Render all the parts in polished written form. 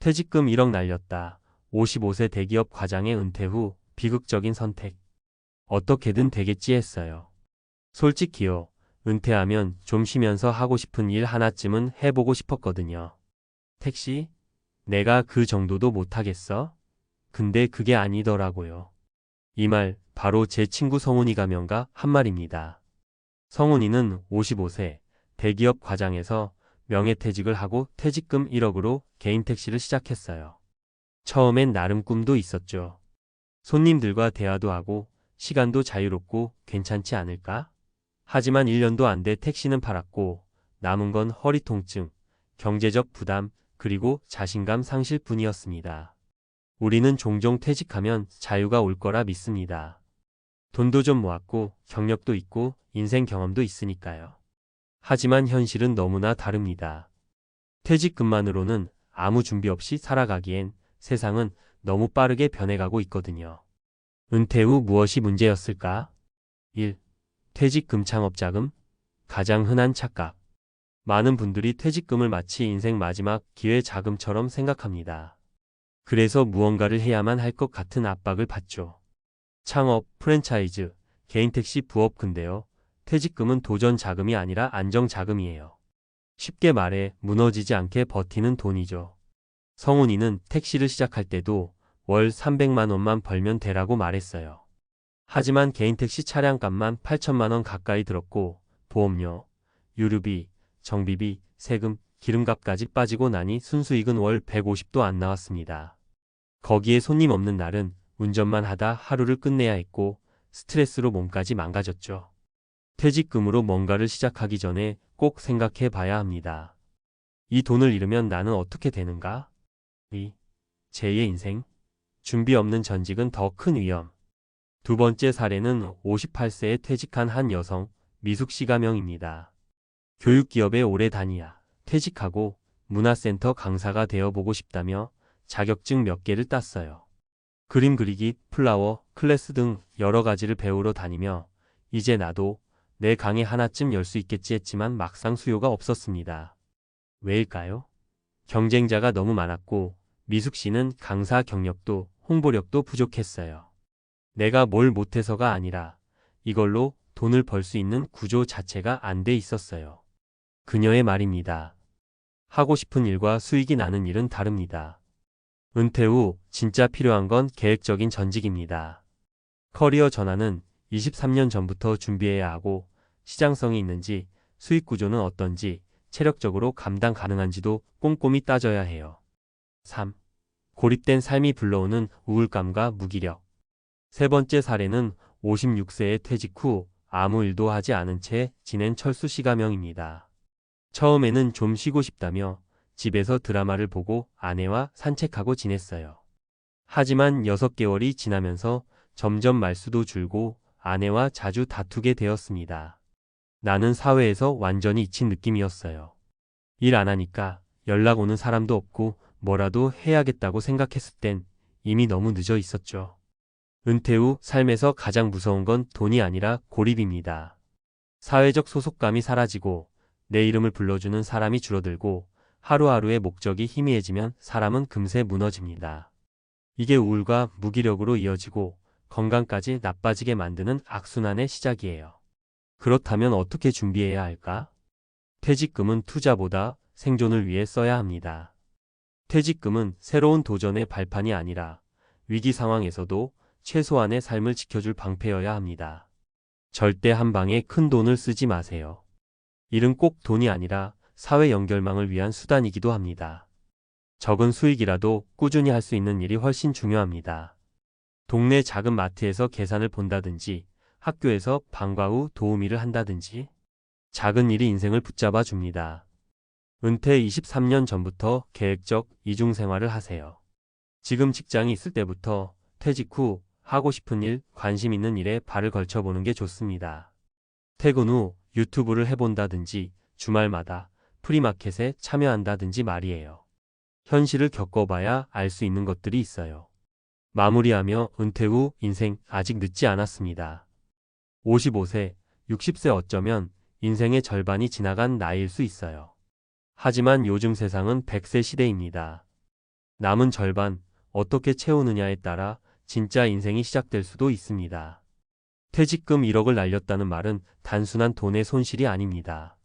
퇴직금 1억 날렸다. 55세 대기업 과장의 은퇴 후 비극적인 선택. 어떻게든 되겠지 했어요. 솔직히요. 은퇴하면 좀 쉬면서 하고 싶은 일 하나쯤은 해보고 싶었거든요. 택시? 내가 그 정도도 못하겠어? 근데 그게 아니더라고요. 이 말 바로 제 친구 성훈이가 명가 한 말입니다. 성훈이는 55세 대기업 과장에서 명예퇴직을 하고 퇴직금 1억으로 개인 택시를 시작했어요. 처음엔 나름 꿈도 있었죠. 손님들과 대화도 하고 시간도 자유롭고 괜찮지 않을까? 하지만 1년도 안 돼 택시는 팔았고 남은 건 허리 통증, 경제적 부담, 그리고 자신감 상실 뿐이었습니다. 우리는 종종 퇴직하면 자유가 올 거라 믿습니다. 돈도 좀 모았고 경력도 있고 인생 경험도 있으니까요. 하지만 현실은 너무나 다릅니다. 퇴직금만으로는 아무 준비 없이 살아가기엔 세상은 너무 빠르게 변해가고 있거든요. 은퇴 후 무엇이 문제였을까? 1. 퇴직금 창업자금? 가장 흔한 착각. 많은 분들이 퇴직금을 마치 인생 마지막 기회 자금처럼 생각합니다. 그래서 무언가를 해야만 할 것 같은 압박을 받죠. 창업, 프랜차이즈, 개인 택시 부업 근데요. 퇴직금은 도전 자금이 아니라 안정 자금이에요. 쉽게 말해 무너지지 않게 버티는 돈이죠. 성훈이는 택시를 시작할 때도 월 300만 원만 벌면 되라고 말했어요. 하지만 개인 택시 차량값만 8천만 원 가까이 들었고 보험료, 유류비, 정비비, 세금, 기름값까지 빠지고 나니 순수익은 월 150도 안 나왔습니다. 거기에 손님 없는 날은 운전만 하다 하루를 끝내야 했고 스트레스로 몸까지 망가졌죠. 퇴직금으로 뭔가를 시작하기 전에 꼭 생각해 봐야 합니다. 이 돈을 잃으면 나는 어떻게 되는가? 제2의 인생? 준비 없는 전직은 더 큰 위험. 두 번째 사례는 58세에 퇴직한 한 여성, 미숙 씨가 명입니다. 교육기업에 오래 다니야 퇴직하고 문화센터 강사가 되어보고 싶다며 자격증 몇 개를 땄어요. 그림 그리기, 플라워, 클래스 등 여러 가지를 배우러 다니며 이제 나도 내 강의 하나쯤 열 수 있겠지 했지만 막상 수요가 없었습니다. 왜일까요? 경쟁자가 너무 많았고 미숙 씨는 강사 경력도 홍보력도 부족했어요. 내가 뭘 못해서가 아니라 이걸로 돈을 벌 수 있는 구조 자체가 안 돼 있었어요. 그녀의 말입니다. 하고 싶은 일과 수익이 나는 일은 다릅니다. 은퇴 후 진짜 필요한 건 계획적인 전직입니다. 커리어 전환은 23년 전부터 준비해야 하고 시장성이 있는지 수익 구조는 어떤지 체력적으로 감당 가능한지도 꼼꼼히 따져야 해요. 3. 고립된 삶이 불러오는 우울감과 무기력. 세 번째 사례는 56세에 퇴직 후 아무 일도 하지 않은 채 지낸 철수 씨가 명입니다. 처음에는 좀 쉬고 싶다며 집에서 드라마를 보고 아내와 산책하고 지냈어요. 하지만 6개월이 지나면서 점점 말수도 줄고 아내와 자주 다투게 되었습니다. 나는 사회에서 완전히 잊힌 느낌이었어요. 일 안 하니까 연락 오는 사람도 없고 뭐라도 해야겠다고 생각했을 땐 이미 너무 늦어 있었죠. 은퇴 후 삶에서 가장 무서운 건 돈이 아니라 고립입니다. 사회적 소속감이 사라지고 내 이름을 불러주는 사람이 줄어들고 하루하루의 목적이 희미해지면 사람은 금세 무너집니다. 이게 우울과 무기력으로 이어지고 건강까지 나빠지게 만드는 악순환의 시작이에요. 그렇다면 어떻게 준비해야 할까? 퇴직금은 투자보다 생존을 위해 써야 합니다. 퇴직금은 새로운 도전의 발판이 아니라 위기 상황에서도 최소한의 삶을 지켜줄 방패여야 합니다. 절대 한 방에 큰 돈을 쓰지 마세요. 일은 꼭 돈이 아니라 사회 연결망을 위한 수단이기도 합니다. 적은 수익이라도 꾸준히 할 수 있는 일이 훨씬 중요합니다. 동네 작은 마트에서 계산을 본다든지 학교에서 방과 후 도우미를 한다든지 작은 일이 인생을 붙잡아 줍니다. 은퇴 23년 전부터 계획적 이중생활을 하세요. 지금 직장이 있을 때부터 퇴직 후 하고 싶은 일, 관심 있는 일에 발을 걸쳐보는 게 좋습니다. 퇴근 후 유튜브를 해본다든지 주말마다 프리마켓에 참여한다든지 말이에요. 현실을 겪어봐야 알 수 있는 것들이 있어요. 마무리하며 은퇴 후 인생 아직 늦지 않았습니다. 55세, 60세 어쩌면 인생의 절반이 지나간 나이일 수 있어요. 하지만 요즘 세상은 100세 시대입니다. 남은 절반 어떻게 채우느냐에 따라 진짜 인생이 시작될 수도 있습니다. 퇴직금 1억을 날렸다는 말은 단순한 돈의 손실이 아닙니다.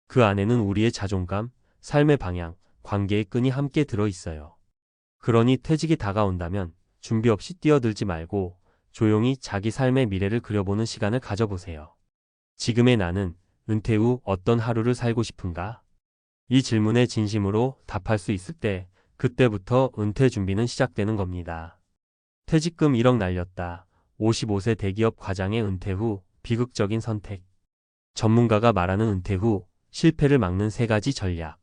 그 안에는 우리의 자존감, 삶의 방향, 관계의 끈이 함께 들어 있어요. 그러니 퇴직이 다가온다면 준비 없이 뛰어들지 말고 조용히 자기 삶의 미래를 그려보는 시간을 가져보세요. 지금의 나는 은퇴 후 어떤 하루를 살고 싶은가? 이 질문에 진심으로 답할 수 있을 때 그때부터 은퇴 준비는 시작되는 겁니다. 퇴직금 1억 날렸다. 55세 대기업 과장의 은퇴 후 비극적인 선택. 전문가가 말하는 은퇴 후 실패를 막는 3가지 전략.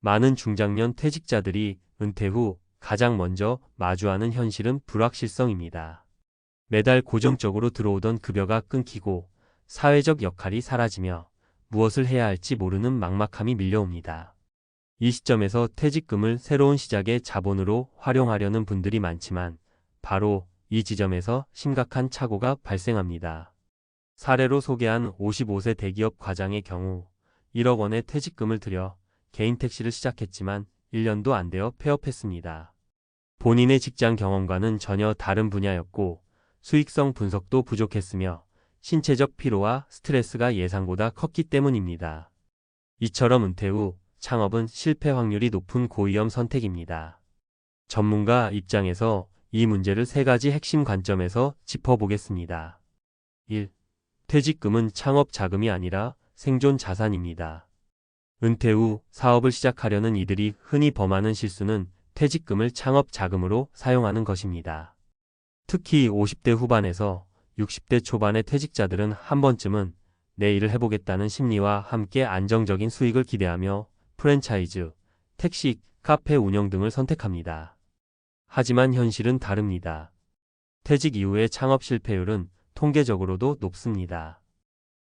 많은 중장년 퇴직자들이 은퇴 후 가장 먼저 마주하는 현실은 불확실성입니다. 매달 고정적으로 들어오던 급여가 끊기고 사회적 역할이 사라지며 무엇을 해야 할지 모르는 막막함이 밀려옵니다. 이 시점에서 퇴직금을 새로운 시작의 자본으로 활용하려는 분들이 많지만 바로 이 지점에서 심각한 착오가 발생합니다. 사례로 소개한 55세 대기업 과장의 경우 1억 원의 퇴직금을 들여 개인 택시를 시작했지만 1년도 안 되어 폐업했습니다. 본인의 직장 경험과는 전혀 다른 분야였고 수익성 분석도 부족했으며 신체적 피로와 스트레스가 예상보다 컸기 때문입니다. 이처럼 은퇴 후 창업은 실패 확률이 높은 고위험 선택입니다. 전문가 입장에서 이 문제를 3가지 핵심 관점에서 짚어보겠습니다. 1. 퇴직금은 창업 자금이 아니라 생존 자산입니다. 은퇴 후 사업을 시작하려는 이들이 흔히 범하는 실수는 퇴직금을 창업 자금으로 사용하는 것입니다. 특히 50대 후반에서 60대 초반의 퇴직자들은 한 번쯤은 내 일을 해보겠다는 심리와 함께 안정적인 수익을 기대하며 프랜차이즈, 택시, 카페 운영 등을 선택합니다. 하지만 현실은 다릅니다. 퇴직 이후의 창업 실패율은 통계적으로도 높습니다.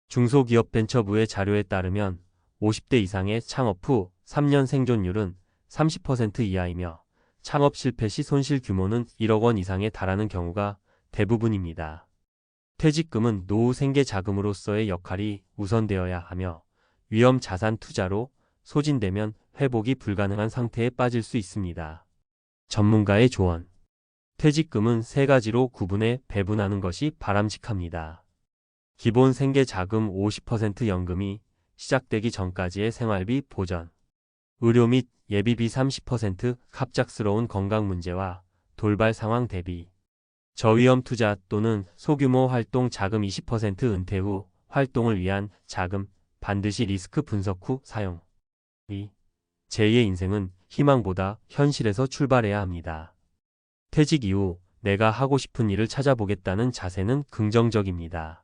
중소기업 벤처부의 자료에 따르면 50대 이상의 창업 후 3년 생존율은 30% 이하이며 창업 실패 시 손실 규모는 1억 원 이상에 달하는 경우가 대부분입니다. 퇴직금은 노후 생계 자금으로서의 역할이 우선되어야 하며 위험 자산 투자로 소진되면 회복이 불가능한 상태에 빠질 수 있습니다. 전문가의 조언. 퇴직금은 3가지로 구분해 배분하는 것이 바람직합니다. 기본 생계 자금 50% 연금이 시작되기 전까지의 생활비 보전. 의료 및 예비비 30% 갑작스러운 건강 문제와 돌발 상황 대비. 저위험 투자 또는 소규모 활동 자금 20% 은퇴 후 활동을 위한 자금 반드시 리스크 분석 후 사용. 2. 제2의 인생은 희망보다 현실에서 출발해야 합니다. 퇴직 이후 내가 하고 싶은 일을 찾아보겠다는 자세는 긍정적입니다.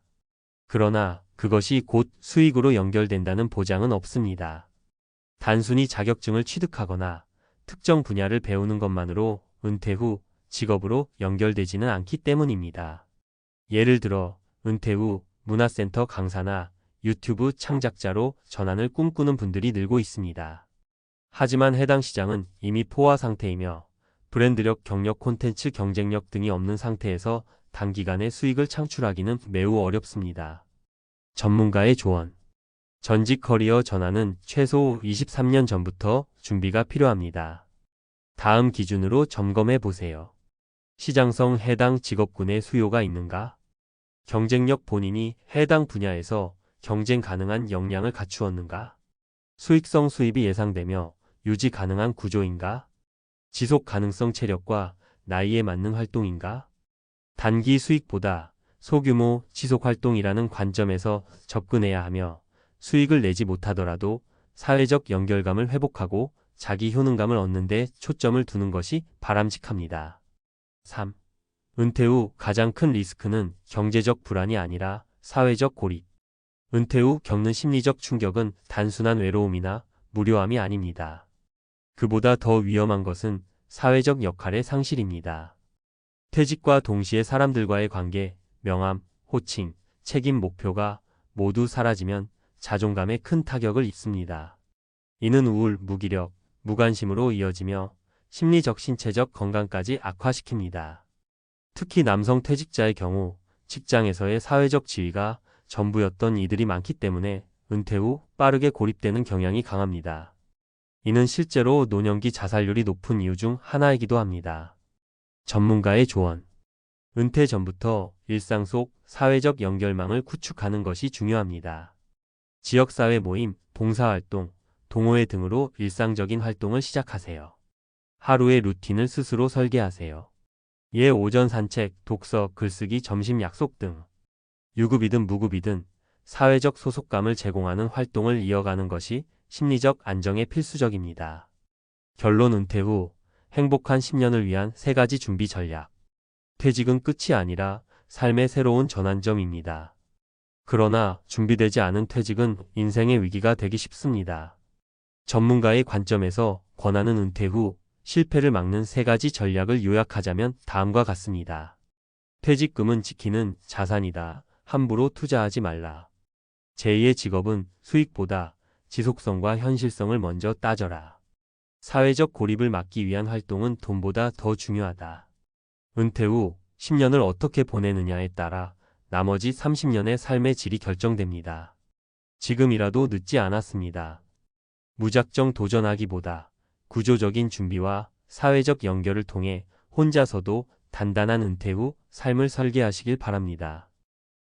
그러나 그것이 곧 수익으로 연결된다는 보장은 없습니다. 단순히 자격증을 취득하거나 특정 분야를 배우는 것만으로 은퇴 후 직업으로 연결되지는 않기 때문입니다. 예를 들어 은퇴 후 문화센터 강사나 유튜브 창작자로 전환을 꿈꾸는 분들이 늘고 있습니다. 하지만 해당 시장은 이미 포화 상태이며 브랜드력, 경력, 콘텐츠 경쟁력 등이 없는 상태에서 단기간에 수익을 창출하기는 매우 어렵습니다. 전문가의 조언. 전직 커리어 전환은 최소 23년 전부터 준비가 필요합니다. 다음 기준으로 점검해 보세요. 시장성 해당 직업군의 수요가 있는가? 경쟁력 본인이 해당 분야에서 경쟁 가능한 역량을 갖추었는가? 수익성 수입이 예상되며 유지 가능한 구조인가? 지속 가능성 체력과 나이에 맞는 활동인가? 단기 수익보다 소규모 지속 활동이라는 관점에서 접근해야 하며 수익을 내지 못하더라도 사회적 연결감을 회복하고 자기 효능감을 얻는 데 초점을 두는 것이 바람직합니다. 3. 은퇴 후 가장 큰 리스크는 경제적 불안이 아니라 사회적 고립. 은퇴 후 겪는 심리적 충격은 단순한 외로움이나 무료함이 아닙니다. 그보다 더 위험한 것은 사회적 역할의 상실입니다. 퇴직과 동시에 사람들과의 관계, 명함, 호칭, 책임, 목표가 모두 사라지면 자존감에 큰 타격을 입습니다. 이는 우울, 무기력, 무관심으로 이어지며 심리적, 신체적 건강까지 악화시킵니다. 특히 남성 퇴직자의 경우 직장에서의 사회적 지위가 전부였던 이들이 많기 때문에 은퇴 후 빠르게 고립되는 경향이 강합니다. 이는 실제로 노년기 자살률이 높은 이유 중 하나이기도 합니다. 전문가의 조언. 은퇴 전부터 일상 속 사회적 연결망을 구축하는 것이 중요합니다. 지역사회 모임, 봉사활동, 동호회 등으로 일상적인 활동을 시작하세요. 하루의 루틴을 스스로 설계하세요. 오전 산책, 독서, 글쓰기, 점심 약속 등 유급이든 무급이든 사회적 소속감을 제공하는 활동을 이어가는 것이 심리적 안정에 필수적입니다. 결론. 은퇴 후 행복한 10년을 위한 3가지 준비 전략. 퇴직은 끝이 아니라 삶의 새로운 전환점입니다. 그러나 준비되지 않은 퇴직은 인생의 위기가 되기 쉽습니다. 전문가의 관점에서 권하는 은퇴 후 실패를 막는 3가지 전략을 요약하자면 다음과 같습니다. 퇴직금은 지키는 자산이다. 함부로 투자하지 말라. 제2의 직업은 수익보다 지속성과 현실성을 먼저 따져라. 사회적 고립을 막기 위한 활동은 돈보다 더 중요하다. 은퇴 후 10년을 어떻게 보내느냐에 따라 나머지 30년의 삶의 질이 결정됩니다. 지금이라도 늦지 않았습니다. 무작정 도전하기보다 구조적인 준비와 사회적 연결을 통해 혼자서도 단단한 은퇴 후 삶을 설계하시길 바랍니다.